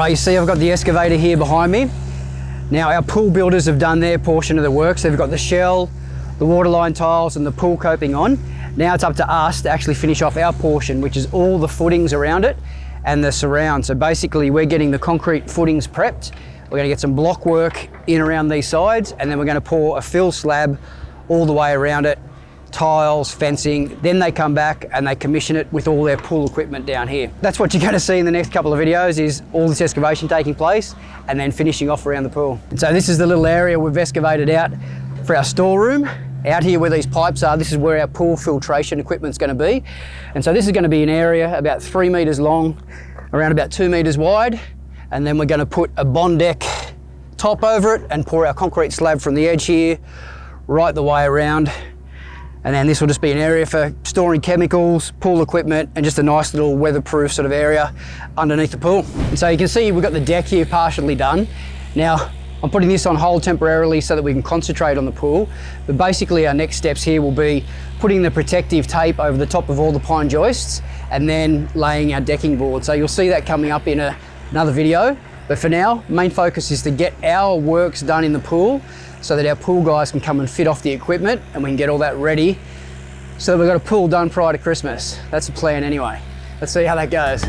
right, you see I've got the excavator here behind me. Now our pool builders have done their portion of the work, so they've got the shell, the waterline tiles and the pool coping on. Now it's up to us to actually finish off our portion, which is all the footings around it and the surround. So basically we're getting the concrete footings prepped. We're gonna get some block work in around these sides, and then we're gonna pour a fill slab all the way around it, tiles, fencing. Then they come back and they commission it with all their pool equipment down here. That's what you're gonna see in the next couple of videos, is all this excavation taking place and then finishing off around the pool. And so this is the little area we've excavated out for our storeroom. Out here where these pipes are, this is where our pool filtration equipment's gonna be. And so this is gonna be an area about 3 meters long, around about 2 meters wide. And then we're gonna put a bond deck top over it and pour our concrete slab from the edge here, right the way around. And then this will just be an area for storing chemicals, pool equipment, and just a nice little weatherproof sort of area underneath the pool. And so you can see we've got the deck here partially done. Now, I'm putting this on hold temporarily so that we can concentrate on the pool. But basically our next steps here will be putting the protective tape over the top of all the pine joists and then laying our decking board. So you'll see that coming up in another video. But for now, main focus is to get our works done in the pool so that our pool guys can come and fit off the equipment and we can get all that ready so that we've got a pool done prior to Christmas. That's the plan anyway. Let's see how that goes.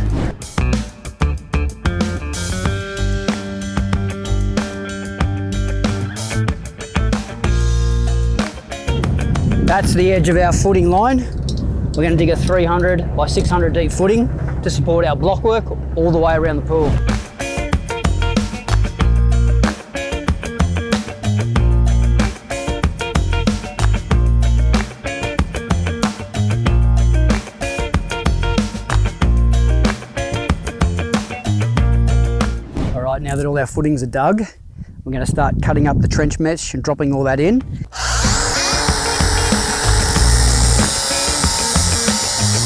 That's the edge of our footing line. We're going to dig a 300 by 600 deep footing to support our blockwork all the way around the pool. All right, now that all our footings are dug, we're going to start cutting up the trench mesh and dropping all that in.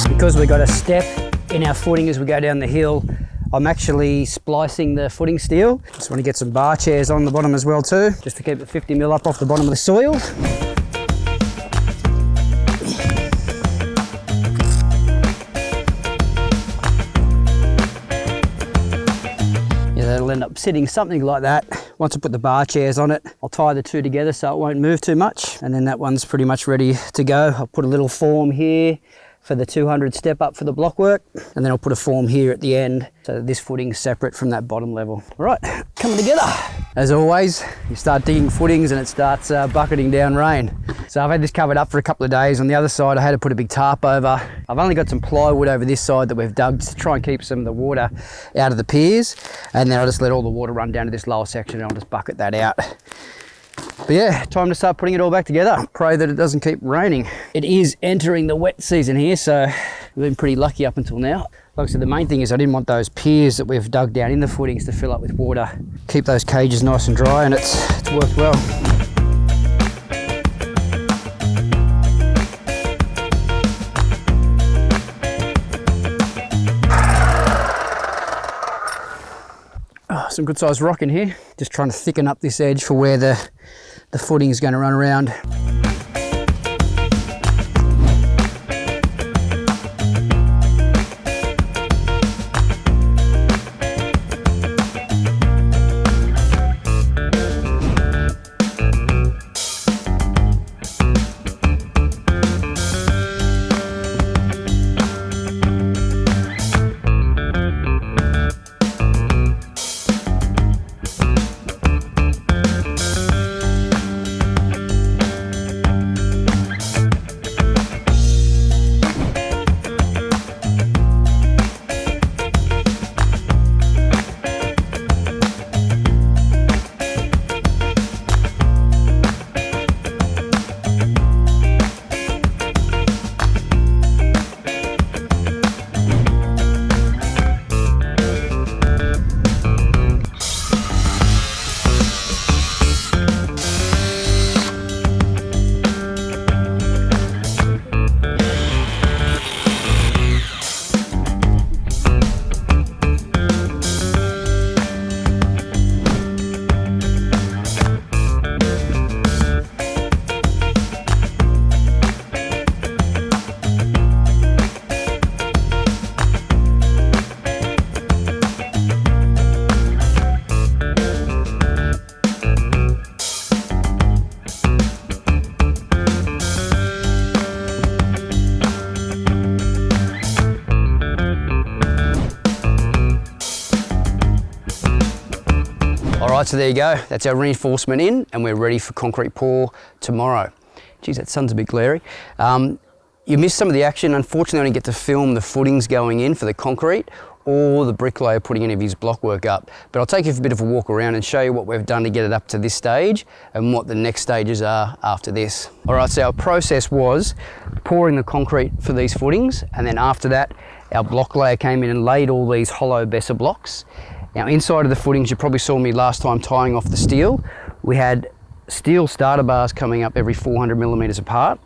Because we've got a step in our footing as we go down the hill, I'm actually splicing the footing steel. Just want to get some bar chairs on the bottom as well too, just to keep it 50 mil up off the bottom of the soil. Yeah, that'll end up sitting something like that. Once I put the bar chairs on it, I'll tie the two together so it won't move too much. And then that one's pretty much ready to go. I'll put a little form here for the 200 step up for the blockwork, and then I'll put a form here at the end so that this footing's separate from that bottom level. All right, coming together. As always, you start digging footings and it starts bucketing down rain. So I've had this covered up for a couple of days. On the other side, I had to put a big tarp over. I've only got some plywood over this side that we've dug to try and keep some of the water out of the piers, and then I'll just let all the water run down to this lower section and I'll just bucket that out. But yeah, time to start putting it all back together. Pray that it doesn't keep raining. It is entering the wet season here, so we've been pretty lucky up until now. Like I said, the main thing is I didn't want those piers that we've dug down in the footings to fill up with water. Keep those cages nice and dry, and it's worked well. Oh, some good sized rock in here. Just trying to thicken up this edge for where the footing is going to run around. Right, so there you go. That's our reinforcement in, and we're ready for concrete pour tomorrow. Geez, that sun's a bit glary. You missed some of the action. Unfortunately, I only get to film the footings going in for the concrete or the bricklayer putting any of his blockwork up. But I'll take you for a bit of a walk around and show you what we've done to get it up to this stage and what the next stages are after this. All right, so our process was pouring the concrete for these footings, and then after that, our block layer came in and laid all these hollow Besser blocks. Now, inside of the footings, you probably saw me last time tying off the steel. We had steel starter bars coming up every 400 millimeters apart.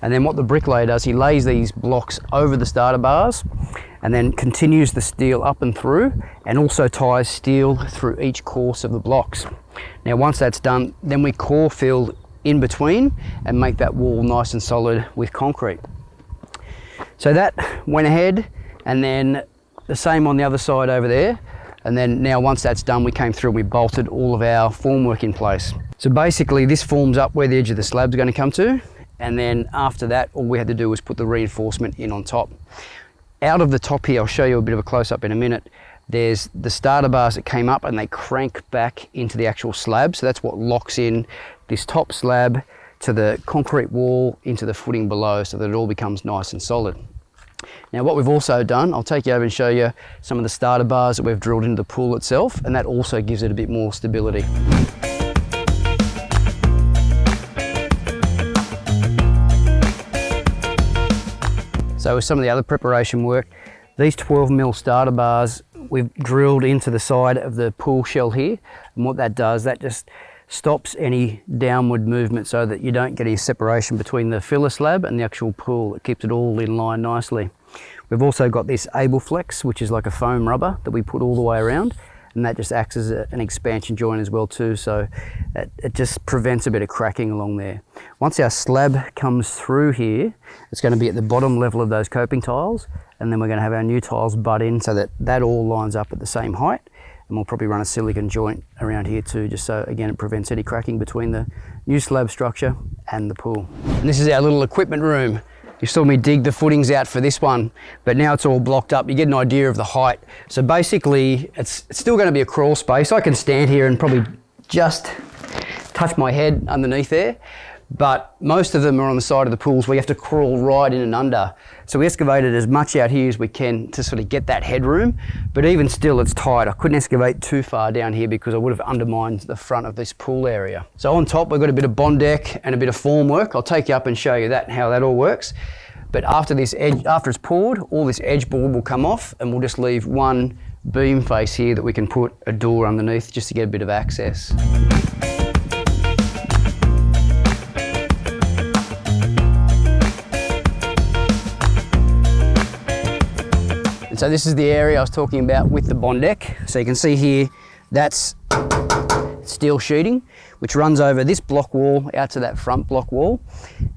And then what the bricklayer does, he lays these blocks over the starter bars and then continues the steel up and through, and also ties steel through each course of the blocks. Now, once that's done, then we core fill in between and make that wall nice and solid with concrete. So that went ahead, and then the same on the other side over there. And then now once that's done, we came through and we bolted all of our formwork in place. So basically this forms up where the edge of the slab's going to come to. And then after that, all we had to do was put the reinforcement in on top. Out of the top here, I'll show you a bit of a close-up in a minute, there's the starter bars that came up and they crank back into the actual slab. So that's what locks in this top slab to the concrete wall into the footing below, so that it all becomes nice and solid. Now what we've also done, I'll take you over and show you some of the starter bars that we've drilled into the pool itself, and that also gives it a bit more stability. So with some of the other preparation work, these 12mm starter bars we've drilled into the side of the pool shell here, and what that does, that just stops any downward movement so that you don't get any separation between the filler slab and the actual pool. It keeps it all in line nicely. We've also got this AbleFlex, which is like a foam rubber that we put all the way around, and that just acts as an expansion joint as well too, so it just prevents a bit of cracking along there. Once our slab comes through here, it's going to be at the bottom level of those coping tiles, and then we're going to have our new tiles butt in so that that all lines up at the same height. And we'll probably run a silicone joint around here too, just so again it prevents any cracking between the new slab structure and the pool. And this is our little equipment room. You saw me dig the footings out for this one, but now it's all blocked up. You get an idea of the height. So basically it's still going to be a crawl space. I can stand here and probably just touch my head underneath there, but most of them are on the side of the pools where you have to crawl right in and under. So we excavated as much out here as we can to sort of get that headroom, but even still it's tight. I couldn't excavate too far down here because I would have undermined the front of this pool area. So on top we've got a bit of bond deck and a bit of formwork. I'll take you up and show you that and how that all works. But after this edge, after it's poured, all this edge board will come off, and we'll just leave one beam face here that we can put a door underneath just to get a bit of access. And so this is the area I was talking about with the bond deck. So you can see here, that's steel sheeting, which runs over this block wall out to that front block wall.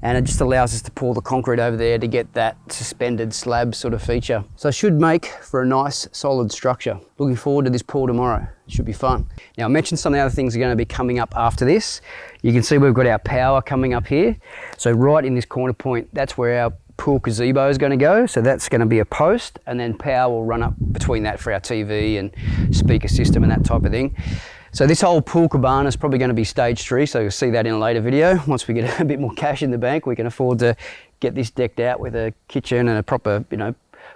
And it just allows us to pour the concrete over there to get that suspended slab sort of feature. So it should make for a nice solid structure. Looking forward to this pour tomorrow. It should be fun. Now I mentioned some of the other things are going to be coming up after this. You can see we've got our power coming up here. So right in this corner point, that's where our pool gazebo is going to go. So that's going to be a post, and then power will run up between that for our TV and speaker system and that type of thing. So this whole pool cabana is probably going to be stage 3, so you'll see that in a later video. Once we get a bit more cash in the bank, we can afford to get this decked out with a kitchen and a proper,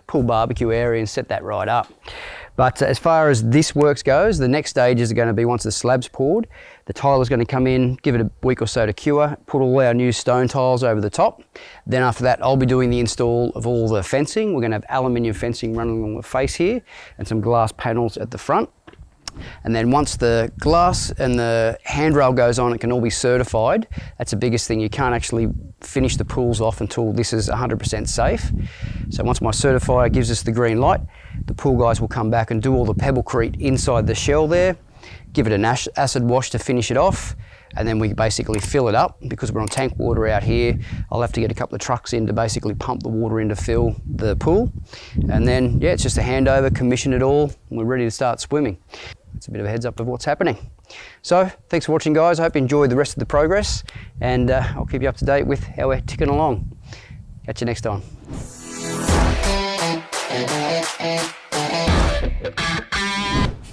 pool barbecue area and set that right up. But as far as this works goes, the next stages are going to be once the slab's poured, the tiler's going to come in, give it a week or so to cure, put all our new stone tiles over the top. Then after that, I'll be doing the install of all the fencing. We're going to have aluminium fencing running along the face here and some glass panels at the front. And then once the glass and the handrail goes on, it can all be certified. That's the biggest thing. You can't actually finish the pools off until this is 100% safe. So once my certifier gives us the green light, the pool guys will come back and do all the pebblecrete inside the shell there, give it an acid wash to finish it off, and then we basically fill it up. Because we're on tank water out here, I'll have to get a couple of trucks in to basically pump the water in to fill the pool. And then, yeah, it's just a handover, commission it all, and we're ready to start swimming. It's a bit of a heads up of what's happening. So, thanks for watching, guys. I hope you enjoyed the rest of the progress, and I'll keep you up to date with how we're ticking along. Catch you next time.